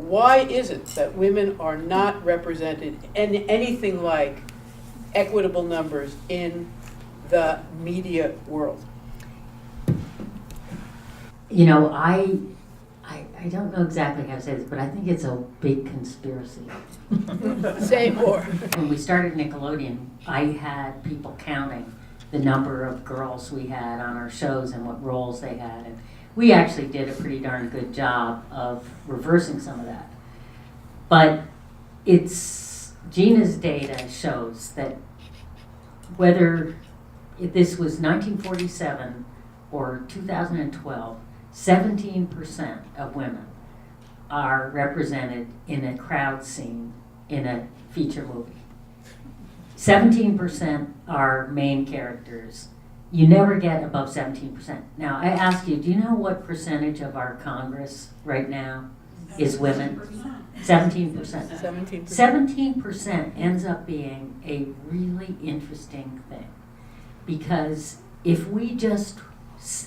why is it that women are not represented in anything like equitable numbers in the media world? You know, I don't know exactly how to say this, but I think it's a big conspiracy. Say more. When we started Nickelodeon, I had people counting the number of girls we had on our shows and what roles they had. And we actually did a pretty darn good job of reversing some of that. But Gina's data shows that whether this was 1947 or 2012, 17% of women are represented in a crowd scene in a feature movie. 17% are main characters. You never get above 17%. Now, I ask you, do you know what percentage of our Congress right now is women? 17%. 17%. 17% ends up being a really interesting thing. Because if we just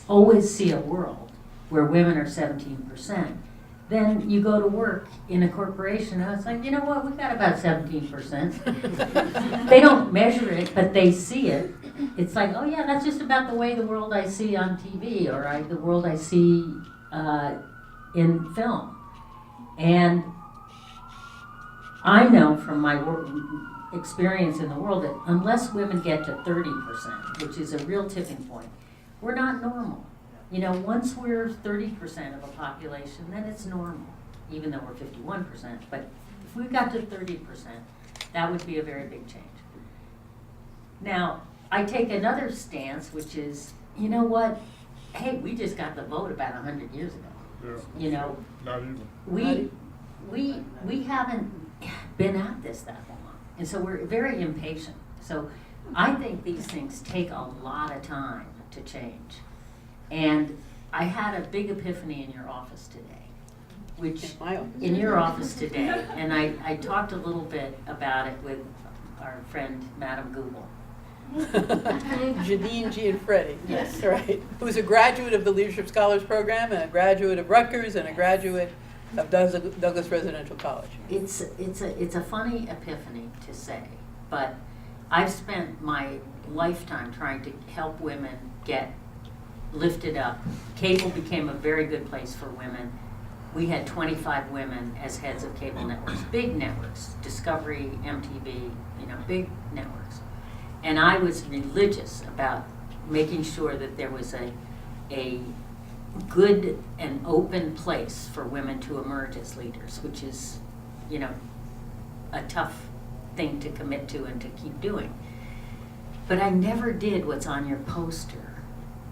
always see a world where women are 17%, then you go to work in a corporation and it's like, you know what, we've got about 17%. They don't measure it, but they see it. It's like, oh yeah, that's just about the way the world I see on TV or the world I see in film. And I know from my experience in the world that unless women get to 30%, which is a real tipping point, we're not normal. You know, once we're 30% of a population, then it's normal, even though we're 51%. But if we got to 30%, that would be a very big change. Now, I take another stance, which is, you know what? Hey, we just got the vote about 100 years ago. Yeah. You know, Not even. we haven't been at this that long, and so we're very impatient. So I think these things take a lot of time to change. And I had a big epiphany in your office today, which in your office today, and I talked a little bit about it with our friend Madam Google. Janine Gianfredi. Yes. Right. Who's a graduate of the Leadership Scholars Program and a graduate of Rutgers and a graduate of Douglas Residential College. It's a funny epiphany to say, but I've spent my lifetime trying to help women get lifted up. Cable became a very good place for women. We had 25 women as heads of cable networks, big networks, Discovery, MTV, you know, big networks. And I was religious about making sure that there was a good and open place for women to emerge as leaders, which is, you know, a tough thing to commit to and to keep doing. But I never did what's on your poster,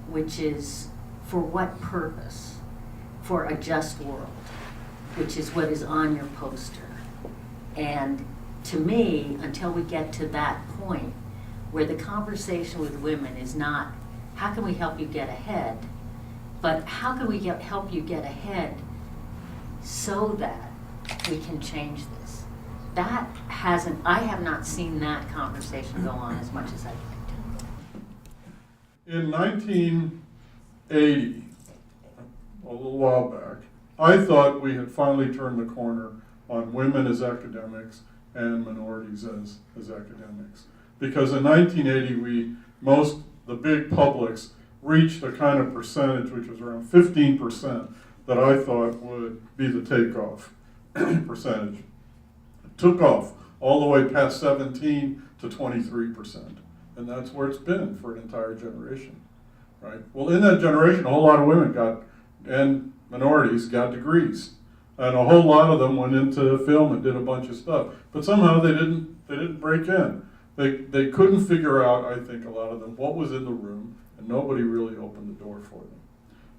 which is for what purpose? For a just world, which is what is on your poster. And to me, until we get to that point where the conversation with women is not, how can we help you get ahead, but how can we help you get ahead so that we can change this? I have not seen that conversation go on as much as I'd like to. In 1980, a little while back, I thought we had finally turned the corner on women as academics and minorities as academics. Because in 1980, the big publics reached a kind of percentage, which was around 15%, that I thought would be the takeoff percentage. It took off all the way past 17 to 23%. And that's where it's been for an entire generation, right? Well, in that generation, a whole lot of women and minorities got degrees. And a whole lot of them went into film and did a bunch of stuff. But somehow they didn't break in. They couldn't figure out, I think, a lot of them, what was in the room, and nobody really opened the door for them.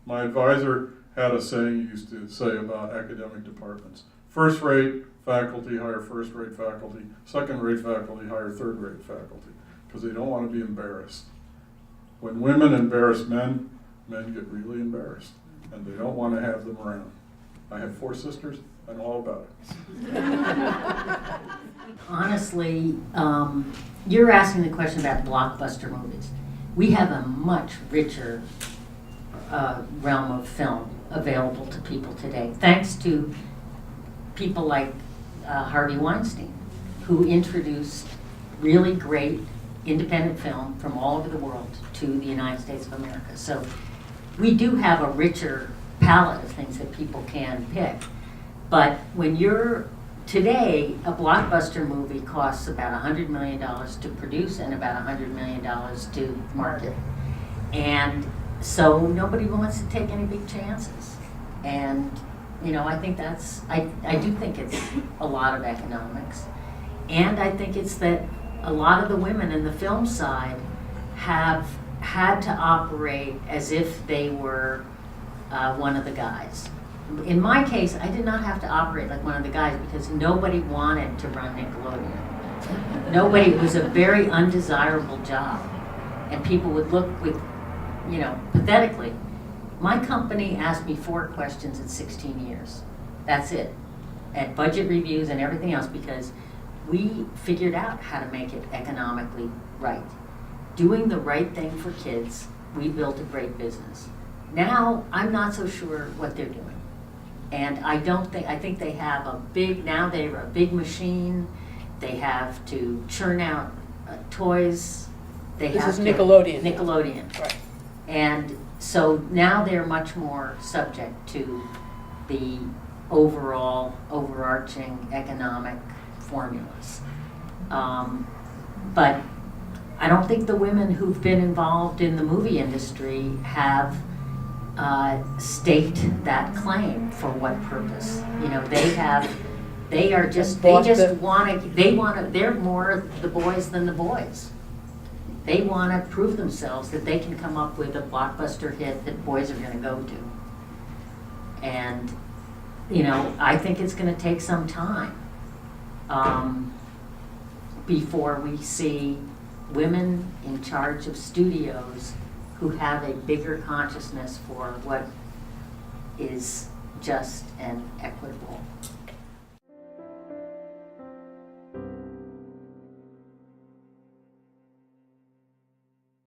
My advisor had a saying he used to say about academic departments. First-rate faculty hire first-rate faculty, second-rate faculty hire third-rate faculty, because they don't want to be embarrassed. When women embarrass men get really embarrassed, and they don't want to have them around. I have 4 sisters, I know all about it. Honestly, you're asking the question about blockbuster movies. We have a much richer realm of film available to people today, thanks to people like Harvey Weinstein, who introduced really great independent film from all over the world to the United States of America. So we do have a richer palette of things that people can pick. But when you're, today, a blockbuster movie costs about $100 million to produce and about $100 million to market. And so nobody wants to take any big chances. And, you know, I think that's, I do think it's a lot of economics. And I think it's that a lot of the women in the film side have had to operate as if they were one of the guys. In my case, I did not have to operate like one of the guys because nobody wanted to run Nickelodeon. Nobody, it was a very undesirable job. And people would look with, you know, pathetically. My company asked me 4 questions in 16 years. That's it. At budget reviews and everything else, because we figured out how to make it economically right. Doing the right thing for kids, we built a great business. Now, I'm not so sure what they're doing. And I think they have a big, now they're a big machine. They have to churn out toys. This is Nickelodeon. Nickelodeon. Right. And so now they're much more subject to the overall, overarching economic formulas. But I don't think the women who've been involved in the movie industry have staked that claim for what purpose. You know, they're more the boys than the boys. They want to prove themselves that they can come up with a blockbuster hit that boys are going to go to. And, you know, I think it's going to take some time before we see women in charge of studios who have a bigger consciousness for what is just and equitable.